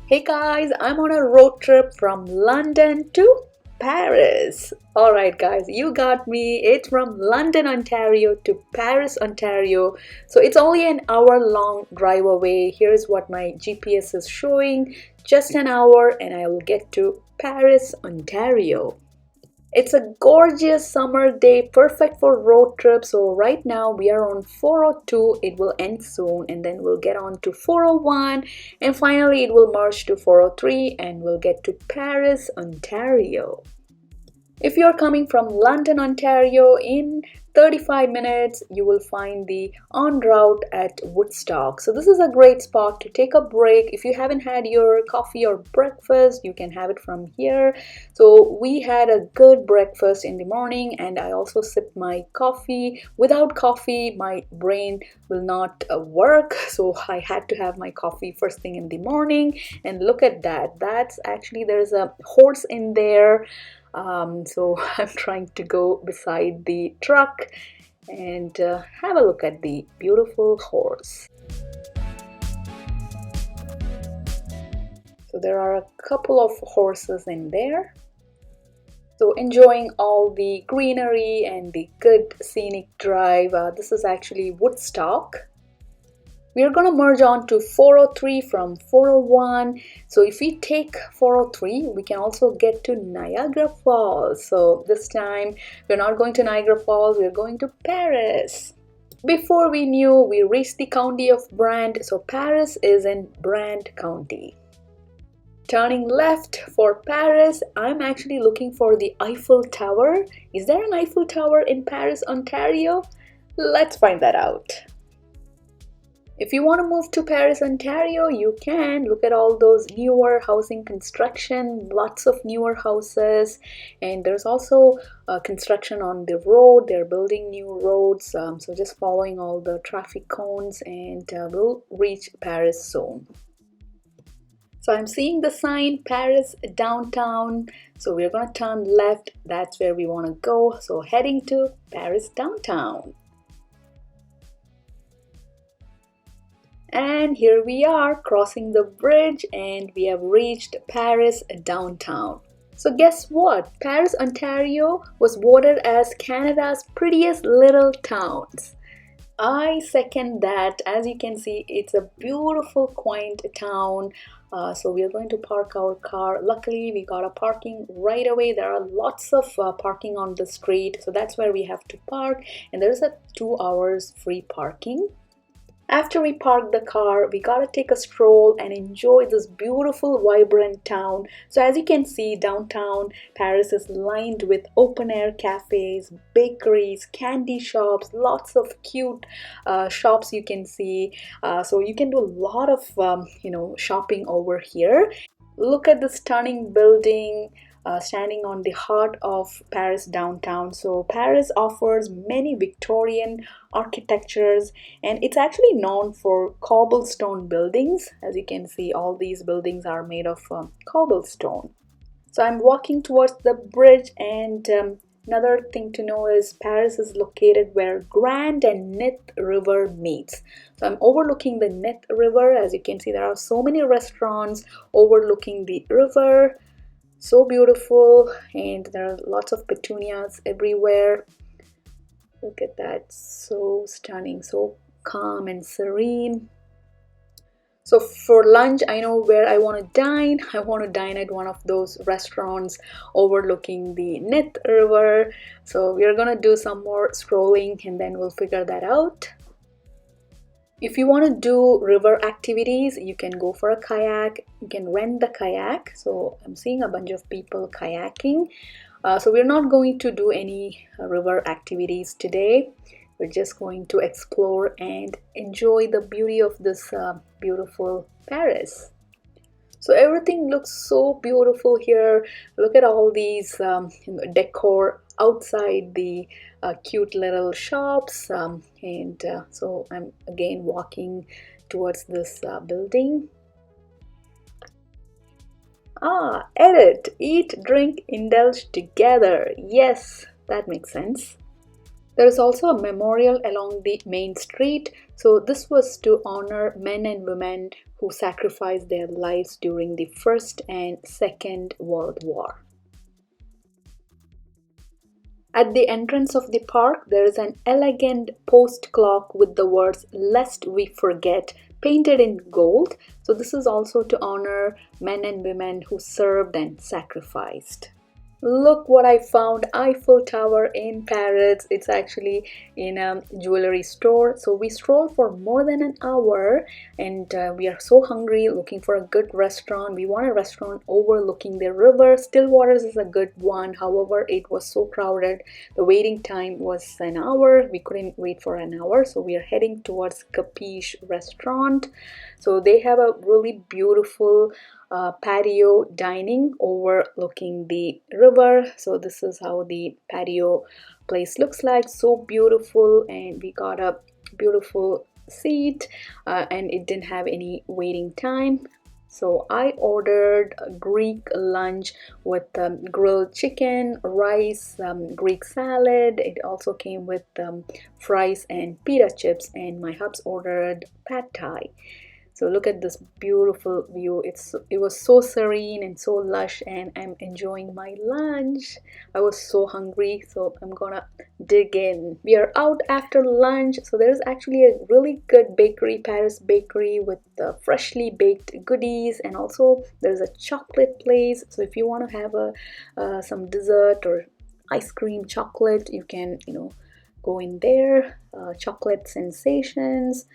Hey guys, I'm on a road trip from London to Paris. Alright guys, you got me. It's from London, Ontario to Paris, Ontario. So it's only an hour long drive away. Here's what my GPS is showing. Just an hour and I will get to Paris, Ontario. It's a gorgeous summer day, perfect for road trips. So right now we are on 402. It will end soon and then we'll get on to 401 and finally it will merge to 403 and we'll get to Paris, Ontario. If you're coming from London, Ontario, in 35 minutes, you will find the en route at Woodstock. So this is a great spot to take a break. If you haven't had your coffee or breakfast, you can have it from here. So we had a good breakfast in the morning and I also sipped my coffee. Without coffee, my brain will not work. So I had to have my coffee first thing in the morning. And look at that. That's actually, there's a horse in there. So I'm trying to go beside the truck and have a look at the beautiful horse. So there are a couple of horses in there. So enjoying all the greenery and the good scenic drive. This is actually Woodstock. We are going to merge on to 403 from 401. So if we take 403, we can also get to Niagara Falls. So this time we're not going to Niagara Falls, we're going to Paris. Before we knew, we reached the county of Brant. So Paris is in Brant County. Turning left for Paris, I'm actually looking for the Eiffel Tower. Is there an Eiffel Tower in Paris, Ontario? Let's find that out. If you want to move to Paris, Ontario, you can. Look at all those newer housing construction, lots of newer houses, and there's also construction on the road. They're building new roads, so just following all the traffic cones and we'll reach Paris soon. So I'm seeing the sign Paris downtown, so we're going to turn left. That's where we want to go, so heading to Paris downtown. And here we are crossing the bridge and we have reached Paris downtown. So guess what? Paris, Ontario was voted as Canada's prettiest little towns. I second that. As you can see, it's a beautiful, quaint town. So we are going to park our car. Luckily, we got a parking right away. There are lots of parking on the street. So that's where we have to park. And there's a 2 hours free parking. After we park the car, we gotta take a stroll and enjoy this beautiful, vibrant town. So as you can see, downtown Paris is lined with open-air cafes, bakeries, candy shops, lots of cute shops you can see. So you can do a lot of, shopping over here. Look at the stunning building. Standing on the heart of Paris downtown. So Paris offers many Victorian architectures and it's actually known for cobblestone buildings. As you can see, all these buildings are made of cobblestone. So I'm walking towards the bridge and another thing to know is Paris is located where Grand and Nith River meets. So I'm overlooking the Nith River. As you can see, there are so many restaurants overlooking the river. So beautiful, and there are lots of petunias everywhere. Look at that, so stunning, so calm and serene. So for lunch, I know where I want to dine. I want to dine at one of those restaurants overlooking the Nith River. So we're gonna do some more strolling and then we'll figure that out. If you want to do river activities, you can go for a kayak. You can rent the kayak. So I'm seeing a bunch of people kayaking. So we're not going to do any river activities today. We're just going to explore and enjoy the beauty of this beautiful Paris. So everything looks so beautiful here. Look at all these decor outside the cute little shops. So I'm again walking towards this building. Edit, eat, drink, indulge together. Yes, that makes sense. There is also a memorial along the main street. So this was to honor men and women who sacrificed their lives during the First and Second World War. At the entrance of the park, there is an elegant post clock with the words "Lest we forget" painted in gold. So this is also to honor men and women who served and sacrificed. Look what I found, Eiffel Tower in Paris. It's actually in a jewelry store. So we strolled for more than an hour and we are so hungry, looking for a good restaurant. We want a restaurant overlooking the river. Stillwaters is a good one. However, it was so crowded. The waiting time was an hour. We couldn't wait for an hour. So we are heading towards Capiche restaurant. So they have a really beautiful patio dining overlooking the river. So this is how the patio place looks like. So beautiful, and we got a beautiful seat and it didn't have any waiting time. So I ordered a Greek lunch with grilled chicken, rice, Greek salad. It also came with fries and pita chips, and my hubs ordered pad thai. So look at this beautiful view. It was so serene and so lush, and I'm enjoying my lunch. I was so hungry, so I'm gonna dig in. We are out after lunch. So there's actually a really good bakery, Paris bakery, with freshly baked goodies, and also there's a chocolate place. So if you want to have some dessert or ice cream chocolate, you can go in there. Chocolate sensations.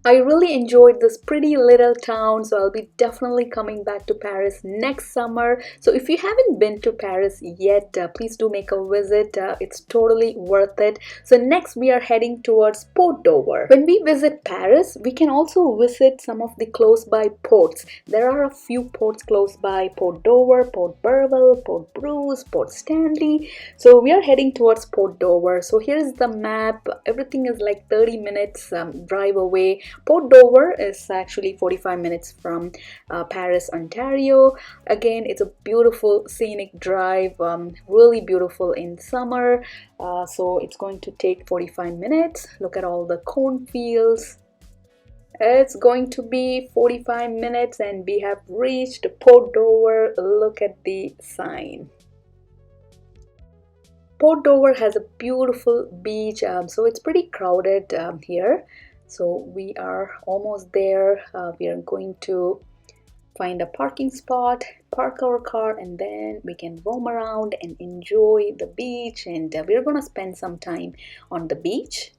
I really enjoyed this pretty little town, so I'll be definitely coming back to Paris next summer. So if you haven't been to Paris yet, please do make a visit. It's totally worth it. So next we are heading towards Port Dover. When we visit Paris, we can also visit some of the close by ports. There are a few ports close by: Port Dover, Port Burwell, Port Bruce, Port Stanley. So we are heading towards Port Dover. So here's the map. Everything is like 30 minutes drive away. Port Dover is actually 45 minutes from Paris, Ontario. Again, it's a beautiful scenic drive, really beautiful in summer. So it's going to take 45 minutes. Look at all the cornfields. It's going to be 45 minutes and we have reached Port Dover. Look at the sign. Port Dover has a beautiful beach, so it's pretty crowded here. So we are almost there. We are going to find a parking spot, park our car, and then we can roam around and enjoy the beach. And we're going to spend some time on the beach.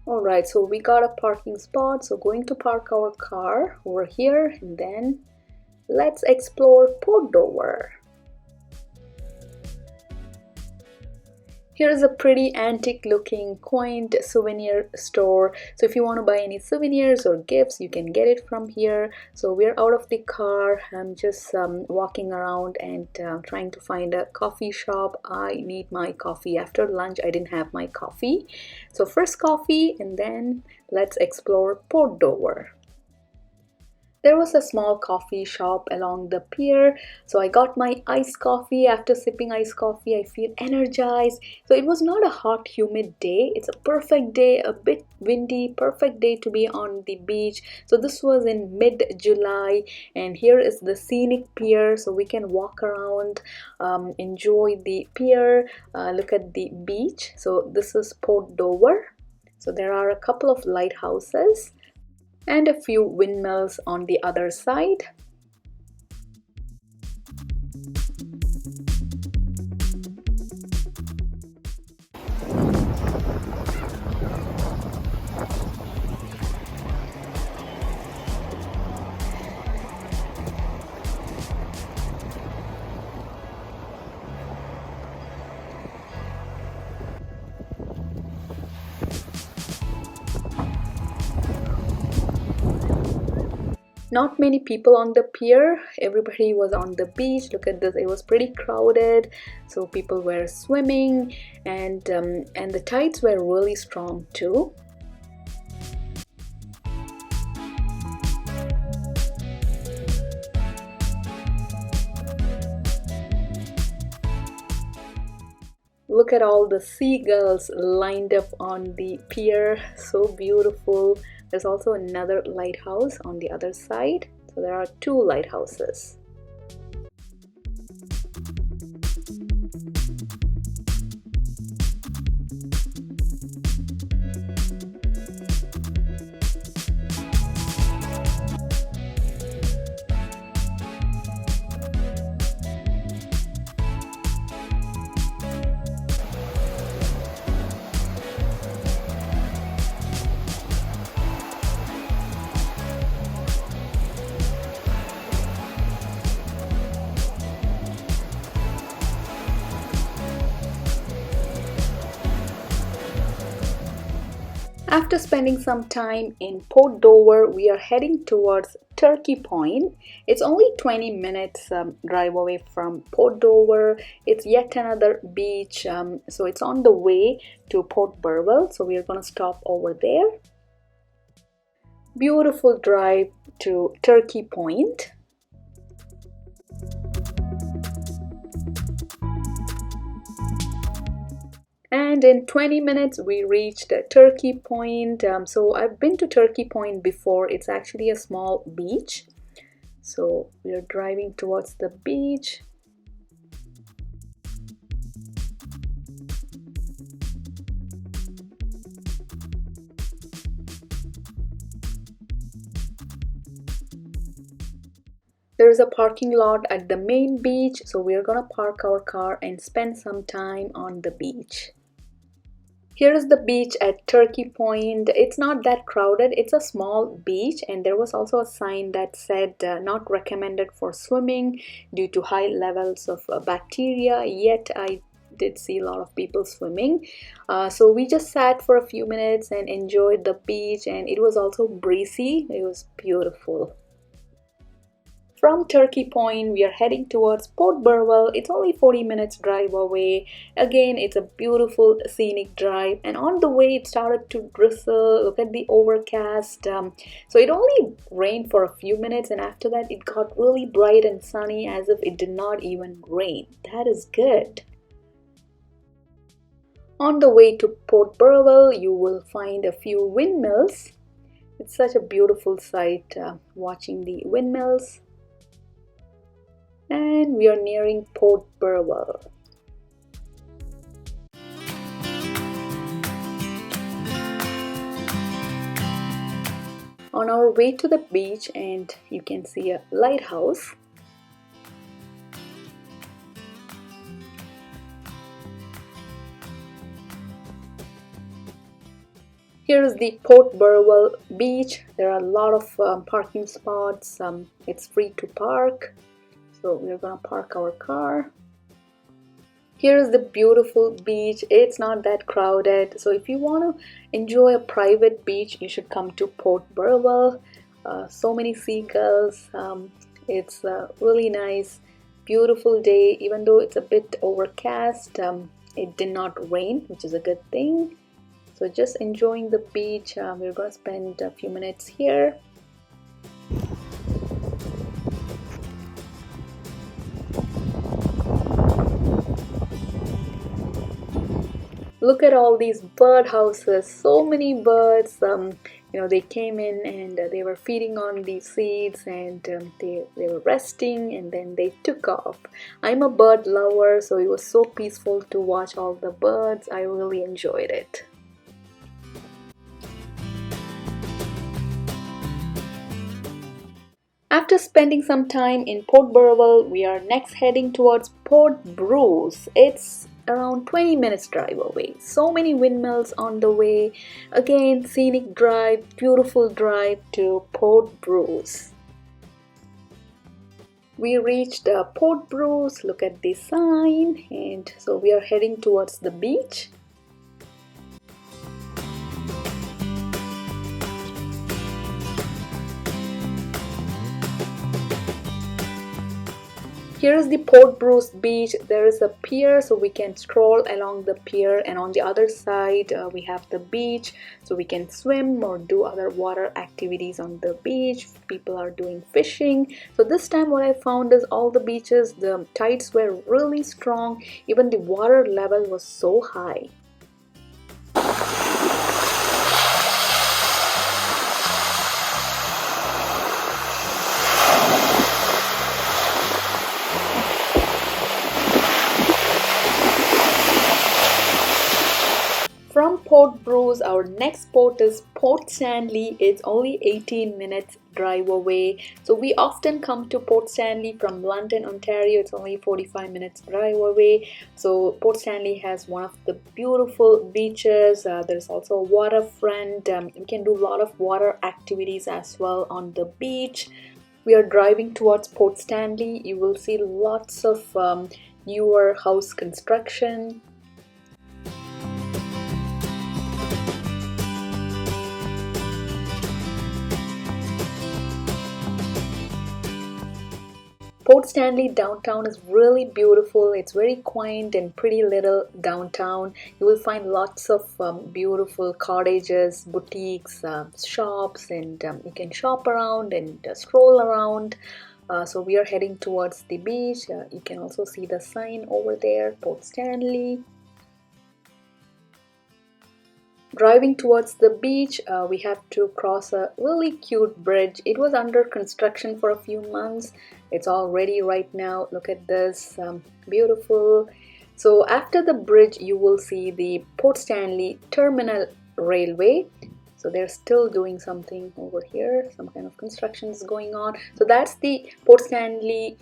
Alright, so we got a parking spot, so going to park our car over here, and then let's explore Port Dover. Here's a pretty antique looking quaint souvenir store. So if you want to buy any souvenirs or gifts, you can get it from here. So we're out of the car. I'm just walking around and trying to find a coffee shop. I need my coffee after lunch. I didn't have my coffee. So first coffee, and then let's explore Port Dover. There was a small coffee shop along the pier, so I got my iced coffee. After sipping iced coffee, I feel energized. So it was not a hot, humid day. It's a perfect day, a bit windy, perfect day to be on the beach. So this was in mid-July, and here is the scenic pier, so we can walk around, enjoy the pier, look at the beach. So this is Port Dover. So there are a couple of lighthouses and a few windmills on the other side. Not many people on the pier. Everybody was on the beach. Look at this. It was pretty crowded, so people were swimming, and the tides were really strong too. Look at all the seagulls lined up on the pier, so beautiful. There's also another lighthouse on the other side, so there are two lighthouses. After spending some time in Port Dover, we are heading towards Turkey Point. It's only 20 minutes drive away from Port Dover. It's yet another beach, so it's on the way to Port Burwell, so we are going to stop over there. Beautiful drive to Turkey Point. And in 20 minutes we reached Turkey Point. So I've been to Turkey Point before. It's actually a small beach. So we are driving towards the beach. There is a parking lot at the main beach, so we are gonna park our car and spend some time on the beach. Here is the beach at Turkey Point. It's not that crowded. It's a small beach, and there was also a sign that said not recommended for swimming due to high levels of bacteria, yet I did see a lot of people swimming. So we just sat for a few minutes and enjoyed the beach, and it was also breezy. It was beautiful. From Turkey Point, we are heading towards Port Burwell. It's only 40 minutes drive away. Again, it's a beautiful scenic drive, and on the way it started to drizzle. Look at the overcast. So it only rained for a few minutes, and after that it got really bright and sunny as if it did not even rain. That is good. On the way to Port Burwell, you will find a few windmills. It's such a beautiful sight watching the windmills. And we are nearing Port Burwell. On our way to the beach, and you can see a lighthouse. Here is the Port Burwell beach. There are a lot of parking spots. It's free to park. So we're gonna park our car. Here is the beautiful beach. It's not that crowded. So if you want to enjoy a private beach, you should come to Port Burwell. So many seagulls. It's a really nice, beautiful day. Even though it's a bit overcast, it did not rain, which is a good thing. So just enjoying the beach. We're gonna spend a few minutes here. Look at all these bird houses, so many birds. They came in and they were feeding on these seeds, and they were resting, and then they took off. I'm a bird lover, so it was so peaceful to watch all the birds. I really enjoyed it. After spending some time in Port Burwell, we are next heading towards Port Bruce. It's around 20 minutes drive away. So many windmills on the way. Again, scenic drive, beautiful drive to Port Bruce. We reached Port Bruce. Look at the sign, and so we are heading towards the beach. Here is the Port Bruce beach. There is a pier, so we can stroll along the pier, and on the other side we have the beach, so we can swim or do other water activities on the beach. People are doing fishing. So this time what I found is all the beaches, the tides were really strong. Even the water level was so high. From Port Bruce, our next port is Port Stanley. It's only 18 minutes drive away. So we often come to Port Stanley from London, Ontario. It's only 45 minutes drive away. So Port Stanley has one of the beautiful beaches. There's also a waterfront. We can do a lot of water activities as well on the beach. We are driving towards Port Stanley. You will see lots of newer house construction. Port Stanley downtown is really beautiful. It's very quaint and pretty little downtown. You will find lots of beautiful cottages, boutiques, shops, and you can shop around and stroll around. So we are heading towards the beach. You can also see the sign over there, Port Stanley. Driving towards the beach, we have to cross a really cute bridge. It was under construction for a few months. It's all ready right now. Look at this, beautiful. So after the bridge, you will see the Port Stanley Terminal Railway. So they're still doing something over here. Some kind of construction is going on. So that's the Port Stanley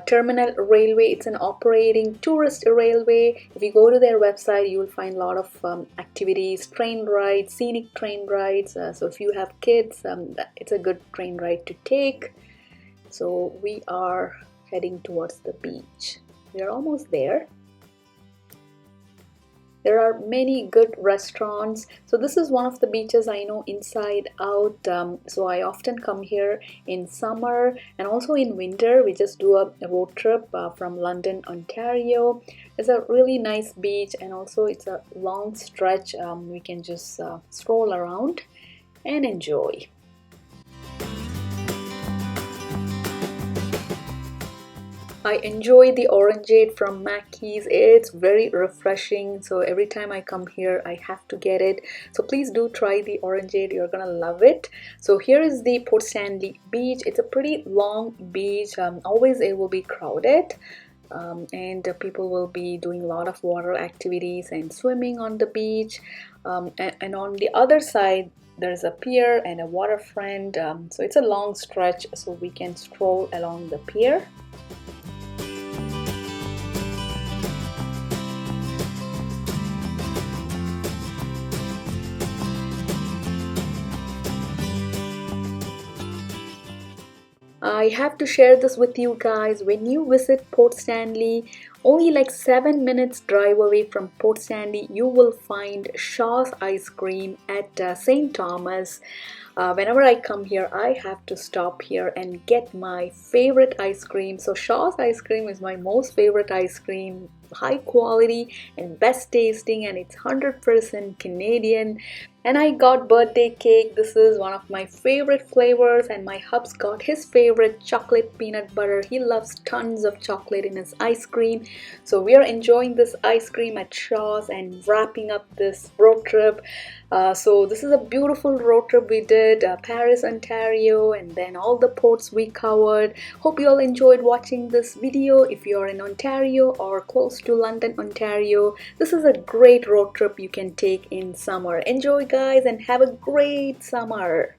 Terminal Railway. It's an operating tourist railway. If you go to their website, you will find a lot of activities, train rides, scenic train rides. So if you have kids, it's a good train ride to take. So we are heading towards the beach. We are almost there. There are many good restaurants. So this is one of the beaches I know inside out. So I often come here in summer and also in winter. We just do a road trip from London, Ontario. It's a really nice beach, and also it's a long stretch. We can just stroll around and enjoy. I enjoy the orangeade from Mackey's. It's very refreshing. So every time I come here, I have to get it. So please do try the orangeade. You're gonna love it. So here is the Port Stanley beach. It's a pretty long beach. Always it will be crowded. And people will be doing a lot of water activities and swimming on the beach. And on the other side, there's a pier and a waterfront. So it's a long stretch, so we can stroll along the pier. I have to share this with you guys. When you visit Port Stanley, only like 7 minutes drive away from Port Stanley, you will find Shaw's ice cream at St. Thomas. Whenever I come here, I have to stop here and get my favorite ice cream. So Shaw's ice cream is my most favorite ice cream. High quality and best tasting, and it's 100% Canadian. And I got birthday cake. This is one of my favorite flavors, and my hubs got his favorite chocolate peanut butter. He loves tons of chocolate in his ice cream. So we are enjoying this ice cream at Shaw's and wrapping up this road trip. So this is a beautiful road trip we did, Paris, Ontario, and then all the ports we covered. Hope you all enjoyed watching this video. If you're in Ontario or close to London, Ontario, this is a great road trip you can take in summer. Enjoy guys, and have a great summer.